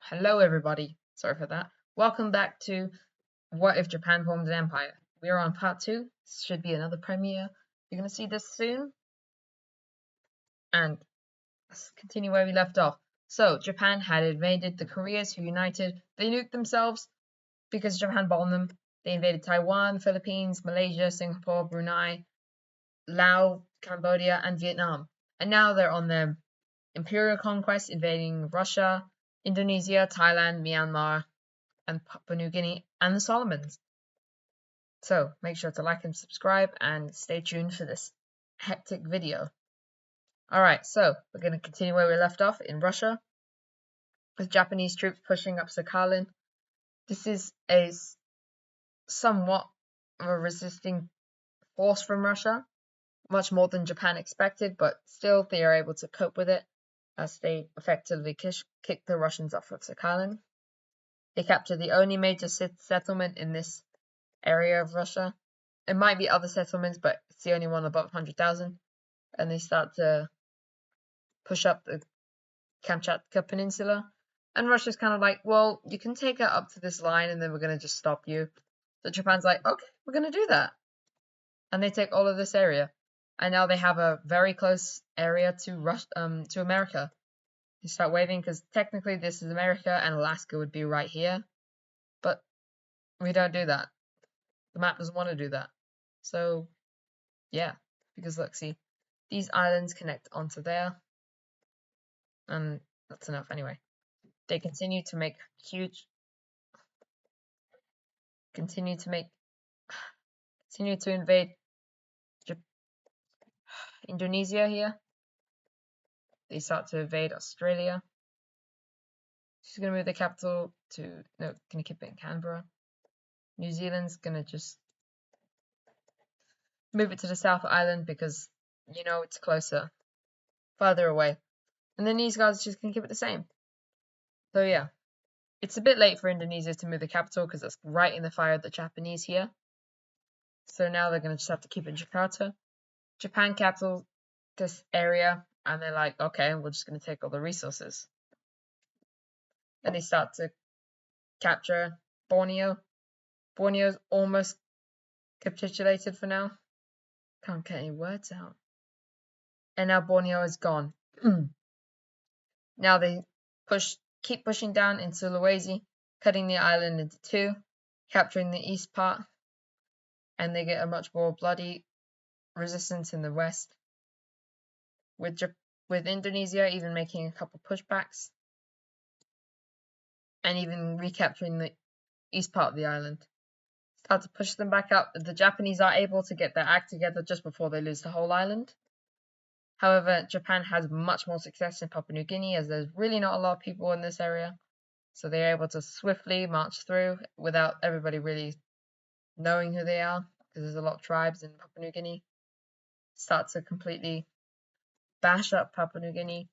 Hello, everybody. Sorry for that. Welcome back to What If Japan Formed an Empire? We are on part 2. This should be another premiere. You're going to see this soon. And let's continue where we left off. So, Japan had invaded the Koreas, who united. They nuked themselves because Japan bombed them. They invaded Taiwan, Philippines, Malaysia, Singapore, Brunei, Laos, Cambodia, and Vietnam. And now they're on their imperial conquest, invading Russia, Indonesia, Thailand, Myanmar, and Papua New Guinea, and the Solomons. So make sure to like and subscribe and stay tuned for this hectic video. Alright, so we're going to continue where we left off in Russia with Japanese troops pushing up Sakhalin. This is a somewhat of a resisting force from Russia, much more than Japan expected, but still they are able to cope with it as they effectively kick the Russians off of Sakhalin. They capture the only major settlement in this area of Russia. It might be other settlements, but it's the only one above 100,000. And they start to push up the Kamchatka Peninsula. And Russia's kind of like, well, you can take it up to this line and then we're going to just stop you. So Japan's like, okay, we're going to do that. And they take all of this area. And now they have a very close area to America. They start waving because technically this is America and Alaska would be right here. But we don't do that. The map doesn't want to do that. So, yeah. Because look, see, these islands connect onto there. And that's enough anyway. They continue to invade Indonesia here. They start to invade Australia. She's going to move the capital to, no, going to keep it in Canberra. New Zealand's going to just move it to the South Island because, you know, it's closer, farther away. And then these guys are just going to keep it the same. So, yeah. It's a bit late for Indonesia to move the capital because it's right in the fire of the Japanese here. So now they're going to just have to keep it in Jakarta. Japan captured this area and they're like, okay, we're just going to take all the resources. And they start to capture Borneo. Borneo's almost capitulated for now. Can't get any words out. And now Borneo is gone. Now they keep pushing down into Sulawesi, cutting the island into two, capturing the east part, and they get a much more bloody resistance in the west. With Indonesia even making a couple pushbacks, and even recapturing the east part of the island. Start to push them back up. The Japanese are able to get their act together just before they lose the whole island. However, Japan has much more success in Papua New Guinea as there's really not a lot of people in this area. So they're able to swiftly march through without everybody really knowing who they are, because there's a lot of tribes in Papua New Guinea. Start to completely bash up Papua New Guinea.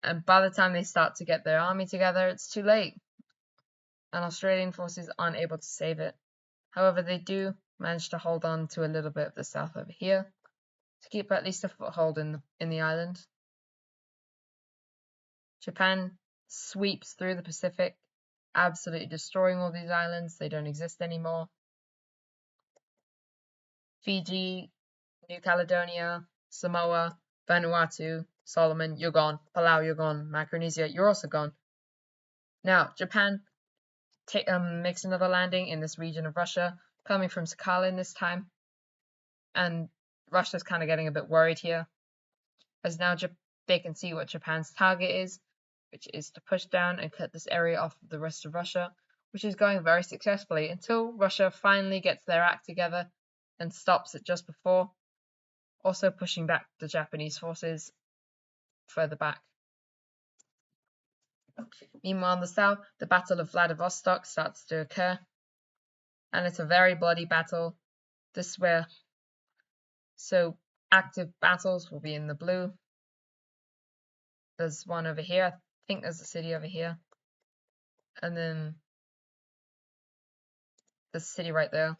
And by the time they start to get their army together, it's too late. And Australian forces aren't able to save it. However, they do manage to hold on to a little bit of the south over here to keep at least a foothold in the island. Japan sweeps through the Pacific, absolutely destroying all these islands. They don't exist anymore. Fiji, New Caledonia, Samoa, Vanuatu, Solomon, you're gone. Palau, you're gone. Micronesia, you're also gone. Now, Japan makes another landing in this region of Russia, coming from Sakhalin this time. And Russia's kind of getting a bit worried here, as now they can see what Japan's target is, which is to push down and cut this area off of the rest of Russia, which is going very successfully until Russia finally gets their act together and stops it just before, also pushing back the Japanese forces further back. Meanwhile, in the south, the Battle of Vladivostok starts to occur, and it's a very bloody battle. This is where, so active battles will be in the blue. There's one over here. I think there's a city over here. And then there's a city right there.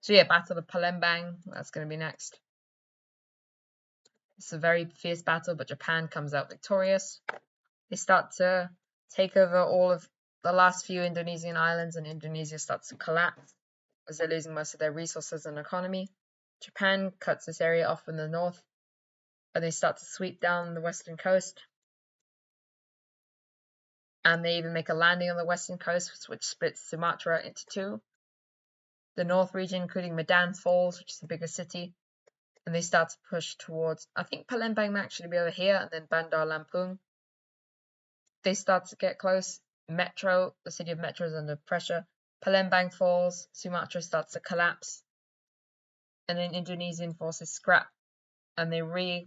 So yeah, Battle of Palembang, that's going to be next. It's a very fierce battle, but Japan comes out victorious. They start to take over all of the last few Indonesian islands, and Indonesia starts to collapse as they're losing most of their resources and economy. Japan cuts this area off in the north, and they start to sweep down the western coast. And they even make a landing on the western coast, which splits Sumatra into two. The north region, including Medan Falls, which is the biggest city, and they start to push towards, I think Palembang might actually be over here, and then Bandar Lampung. They start to get close. Metro, the city of Metro is under pressure. Palembang falls, Sumatra starts to collapse, and then Indonesian forces scrap, and they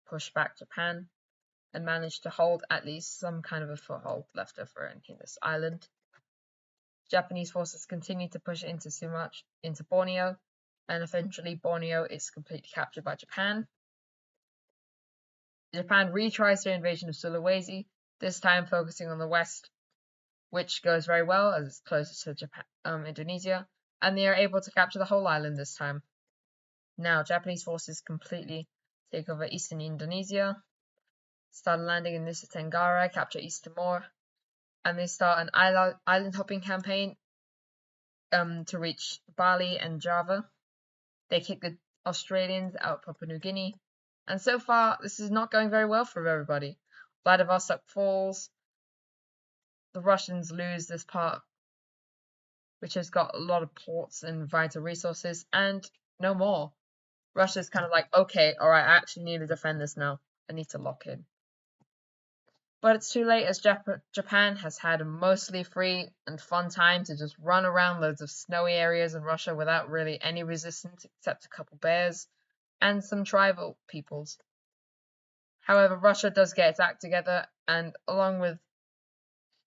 push back Japan and manage to hold at least some kind of a foothold left over in this island. Japanese forces continue to push into Sumatra, into Borneo, and eventually Borneo is completely captured by Japan. Japan retries their invasion of Sulawesi, this time focusing on the west, which goes very well as it's closest to Japan, Indonesia, and they are able to capture the whole island this time. Now, Japanese forces completely take over eastern Indonesia, start landing in Nusa Tenggara, capture East Timor, and they start an island hopping campaign to reach Bali and Java. They kick the Australians out of Papua New Guinea, and so far this is not going very well for everybody. Vladivostok falls. The Russians lose this part, which has got a lot of ports and vital resources, and no more. Russia's kind of like, okay, alright, I actually need to defend this now. I need to lock in. But it's too late, as Japan has had a mostly free and fun time to just run around loads of snowy areas in Russia without really any resistance except a couple bears and some tribal peoples. However, Russia does get its act together, and along with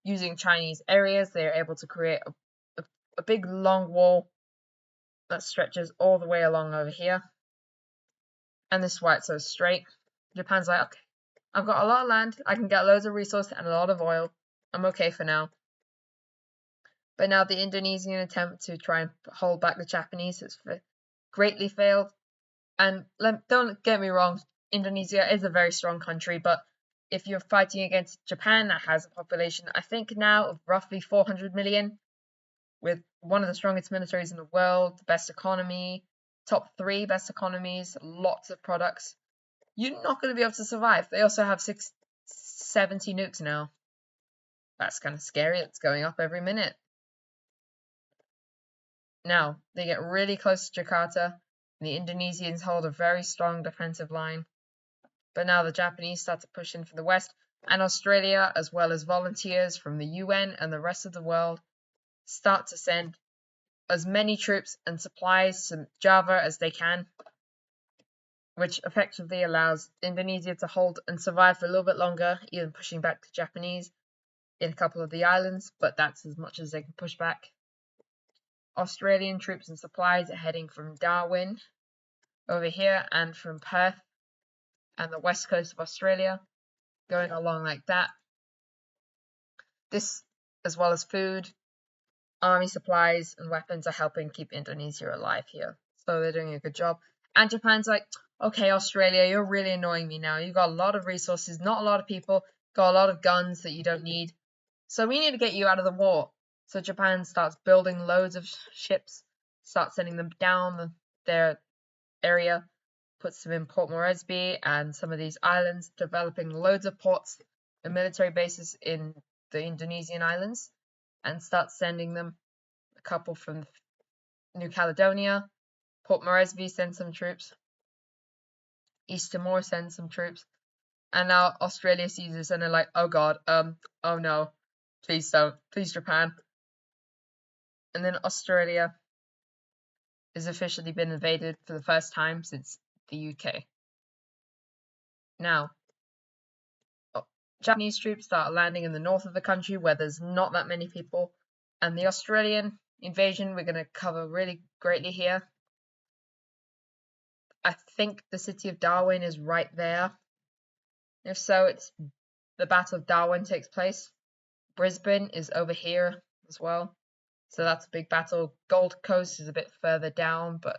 using Chinese areas, they are able to create a big long wall that stretches all the way along over here. And this is why it's so straight. Japan's like, okay, I've got a lot of land, I can get loads of resources and a lot of oil. I'm okay for now. But now the Indonesian attempt to try and hold back the Japanese has greatly failed. And don't get me wrong, Indonesia is a very strong country, but if you're fighting against Japan that has a population, I think now of roughly 400 million, with one of the strongest militaries in the world, the best economy, top 3 best economies, lots of products, you're not going to be able to survive. They also have 70 nukes now. That's kind of scary. It's going up every minute. Now, they get really close to Jakarta, and the Indonesians hold a very strong defensive line. But now the Japanese start to push in from the west, and Australia, as well as volunteers from the UN and the rest of the world, start to send as many troops and supplies to Java as they can, which effectively allows Indonesia to hold and survive for a little bit longer, even pushing back the Japanese in a couple of the islands, but that's as much as they can push back. Australian troops and supplies are heading from Darwin over here and from Perth and the west coast of Australia, going along like that. This, as well as food, army supplies, and weapons, are helping keep Indonesia alive here. So they're doing a good job. And Japan's like, okay, Australia, you're really annoying me now. You've got a lot of resources, not a lot of people, got a lot of guns that you don't need. So we need to get you out of the war. So Japan starts building loads of ships, starts sending them down their area, puts them in Port Moresby and some of these islands, developing loads of ports and military bases in the Indonesian islands, and starts sending them a couple from New Caledonia. Port Moresby sends some troops. East Timor sends some troops. And now Australia sees this and they're like, oh god, oh no, please don't, please Japan. And then Australia has officially been invaded for the first time since the UK. Now, Japanese troops start landing in the north of the country where there's not that many people, and the Australian invasion we're going to cover really greatly here. I think the city of Darwin is right there. If so, it's the Battle of Darwin takes place. Brisbane is over here as well, so that's a big battle. Gold Coast is a bit further down, but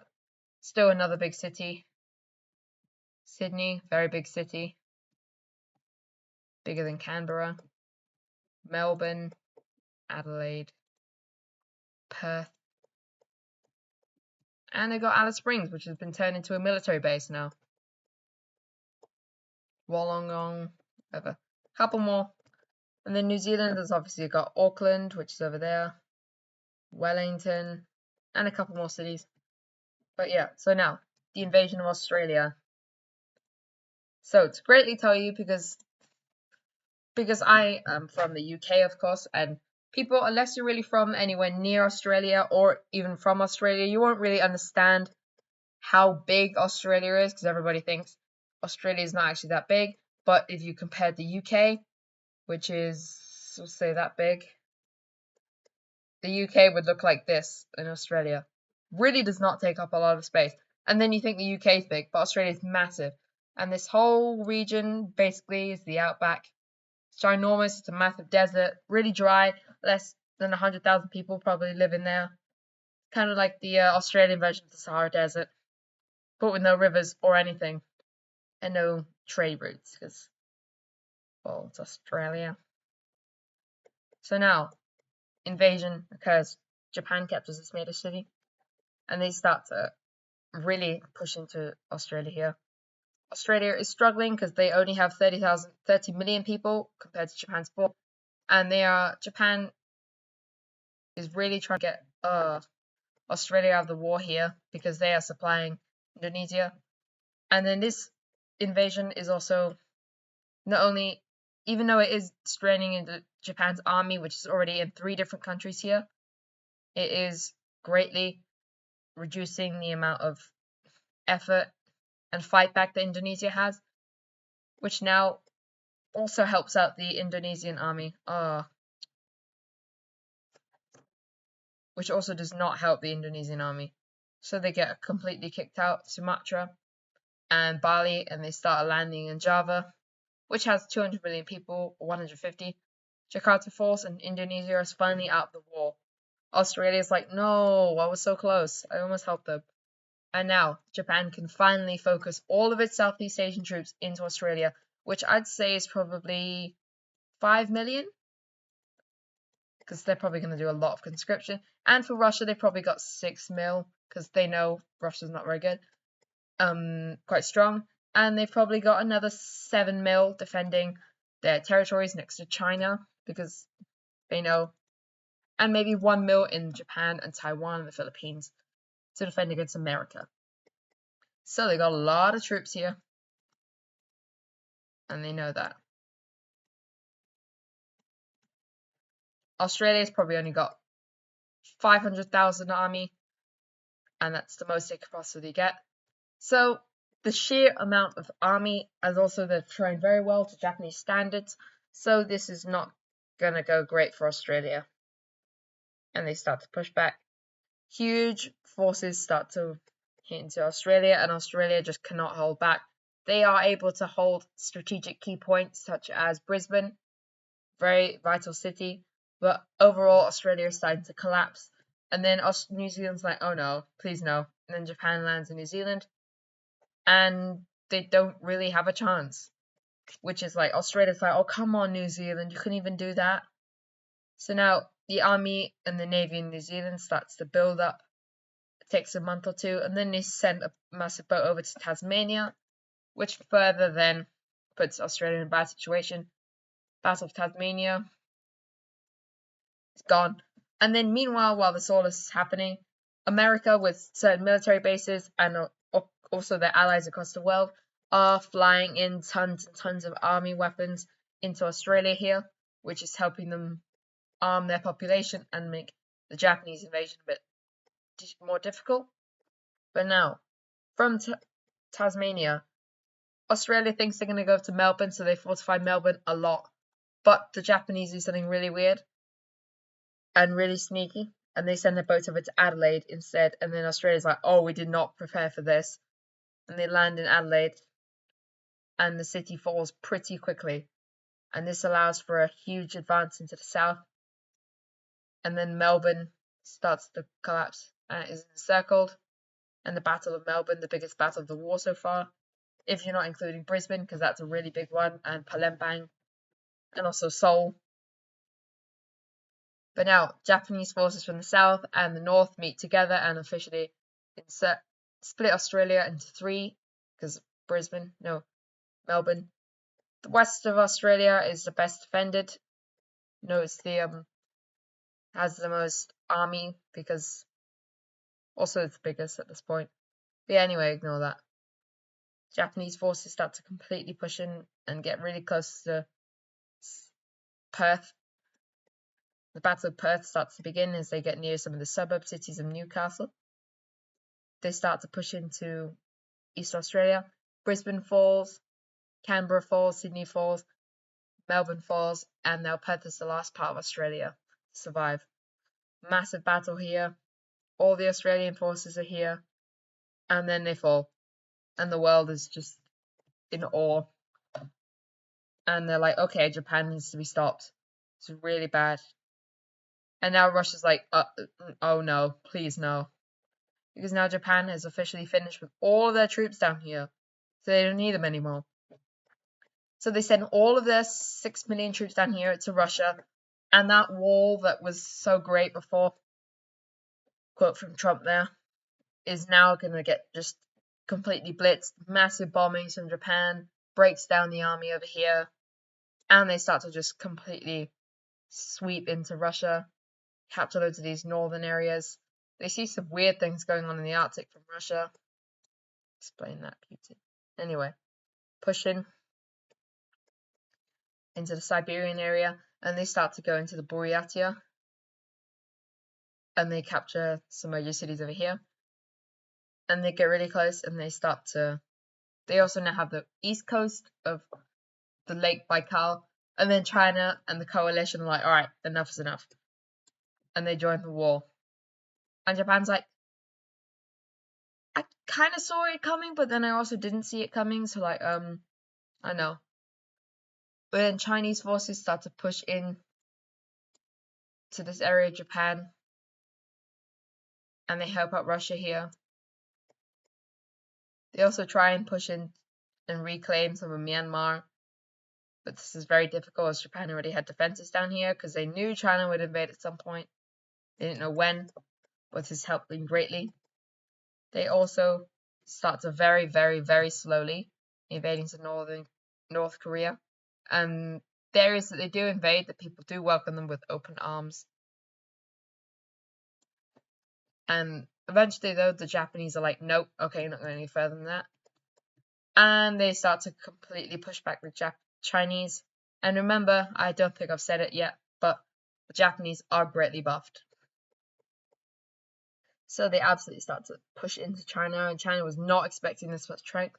still another big city. Sydney, very big city, bigger than Canberra. Melbourne, Adelaide, Perth, and they got Alice Springs, which has been turned into a military base now. Wollongong, whatever. Couple more. And then New Zealand has obviously got Auckland, which is over there, Wellington, and a couple more cities. But yeah, so now, the invasion of Australia. So to greatly tell you, because I am from the UK, of course, and people, unless you're really from anywhere near Australia or even from Australia, you won't really understand how big Australia is, because everybody thinks Australia is not actually that big. But if you compare the UK, which is, we'll say, that big, the UK would look like this in Australia. Really does not take up a lot of space. And then you think the UK is big, but Australia is massive. And this whole region basically is the outback. It's ginormous. It's a massive desert, really dry. Less than 100,000 people probably live in there. Kind of like the Australian version of the Sahara Desert, but with no rivers or anything, and no trade routes, because, well, it's Australia. So now, invasion occurs. Japan captures this major city, and they start to really push into Australia here. Australia is struggling because they only have 30 million people compared to Japan's 4, and Japan is really trying to get Australia out of the war here because they are supplying Indonesia. And then this invasion is also not only, even though it is straining into Japan's army, which is already in 3 different countries here, it is greatly reducing the amount of effort and fight back that Indonesia has, which now also helps out the Indonesian army, which also does not help the Indonesian army. So they get completely kicked out Sumatra and Bali, and they start landing in Java, which has 200 million people, or 150. Jakarta falls, and Indonesia is finally out of the war. Australia is like, no, I was so close. I almost helped them. And now Japan can finally focus all of its Southeast Asian troops into Australia, which I'd say is probably 5 million, because they're probably going to do a lot of conscription. And for Russia, they probably got 6 mil, because they know Russia's not very good. Quite strong. And they've probably got another 7 mil defending their territories next to China, because they know. And maybe 1 mil in Japan and Taiwan and the Philippines to defend against America. So they got a lot of troops here. And they know that. Australia's probably only got 500,000 army, and that's the most they could possibly get. So the sheer amount of army, as also they're trained very well to Japanese standards, so this is not gonna go great for Australia. And they start to push back. Huge forces start to hit into Australia, and Australia just cannot hold back. They are able to hold strategic key points such as Brisbane, very vital city, but overall Australia is starting to collapse. And then New Zealand's like, oh no, please no. And then Japan lands in New Zealand, and they don't really have a chance. Which is like, Australia's like, oh come on New Zealand, you couldn't even do that. So now the army and the navy in New Zealand starts to build up. It takes a month or 2, and then they send a massive boat over to Tasmania, which further then puts Australia in a bad situation. Battle of Tasmania is gone. And then meanwhile, while this all is happening, America, with certain military bases and also their allies across the world, are flying in tons and tons of army weapons into Australia here, which is helping them arm their population and make the Japanese invasion a bit more difficult. But now, from Tasmania, Australia thinks they're going to go to Melbourne, so they fortify Melbourne a lot. But the Japanese do something really weird and really sneaky, and they send their boats over to Adelaide instead. And then Australia's like, oh, we did not prepare for this. And they land in Adelaide, and the city falls pretty quickly. And this allows for a huge advance into the south. And then Melbourne starts to collapse and is encircled. And the Battle of Melbourne, the biggest battle of the war so far, if you're not including Brisbane, because that's a really big one, and Palembang, and also Seoul. But now Japanese forces from the south and the north meet together and officially split Australia into 3, because Melbourne. The west of Australia is the best defended. It's the has the most army, because also it's the biggest at this point. But yeah, anyway, ignore that. Japanese forces start to completely push in and get really close to Perth. The Battle of Perth starts to begin as they get near some of the suburb cities of Newcastle. They start to push into East Australia. Brisbane falls, Canberra falls, Sydney falls, Melbourne falls, and now Perth is the last part of Australia to survive. Massive battle here. All the Australian forces are here, and then they fall. And the world is just in awe. And they're like, okay, Japan needs to be stopped. It's really bad. And now Russia's like, oh no, please no. Because now Japan has officially finished with all of their troops down here. So they don't need them anymore. So they send all of their 6 million troops down here to Russia. And that wall that was so great before, quote from Trump there, is now going to get just completely blitzed. Massive bombings from Japan, breaks down the army over here. And they start to just completely sweep into Russia, capture loads of these northern areas. They see some weird things going on in the Arctic from Russia. Explain that, Putin. Anyway, push in into the Siberian area, and they start to go into the Buryatia, and they capture some major cities over here. And they get really close, and they start to... They also now have the east coast of the Lake Baikal, and then China and the coalition are like, all right, enough is enough. And they join the war. And Japan's like, I kind of saw it coming, but then I also didn't see it coming, so like, I know. But then Chinese forces start to push in to this area of Japan, and they help out Russia here. They also try and push in and reclaim some of Myanmar, but this is very difficult as Japan already had defenses down here because they knew China would invade at some point. They didn't know when, but this helped them greatly. They also start to very, very, very slowly invading to North Korea. And the areas that they do invade, the people do welcome them with open arms. And eventually, though, the Japanese are like, nope, okay, not going any further than that. And they start to completely push back the Chinese. And remember, I don't think I've said it yet, but the Japanese are greatly buffed. So they absolutely start to push into China, and China was not expecting this much strength.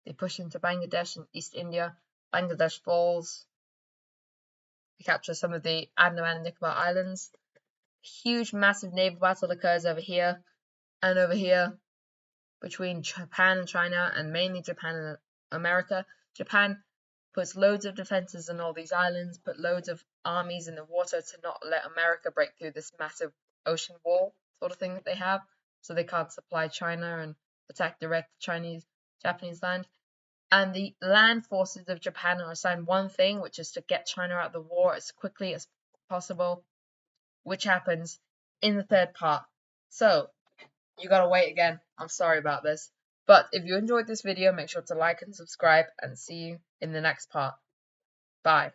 They push into Bangladesh and East India. Bangladesh falls. They capture some of the Andaman and Nicobar Islands. Huge, massive naval battle occurs over here and over here between Japan and China, and mainly Japan and America. Japan puts loads of defenses on all these islands, put loads of armies in the water to not let America break through this massive ocean wall sort of thing that they have, so they can't supply China and attack direct Japanese land. And the land forces of Japan are assigned one thing, which is to get China out of the war as quickly as possible, which happens in the third part. So, you gotta wait again. I'm sorry about this. But if you enjoyed this video, make sure to like and subscribe, and see you in the next part. Bye.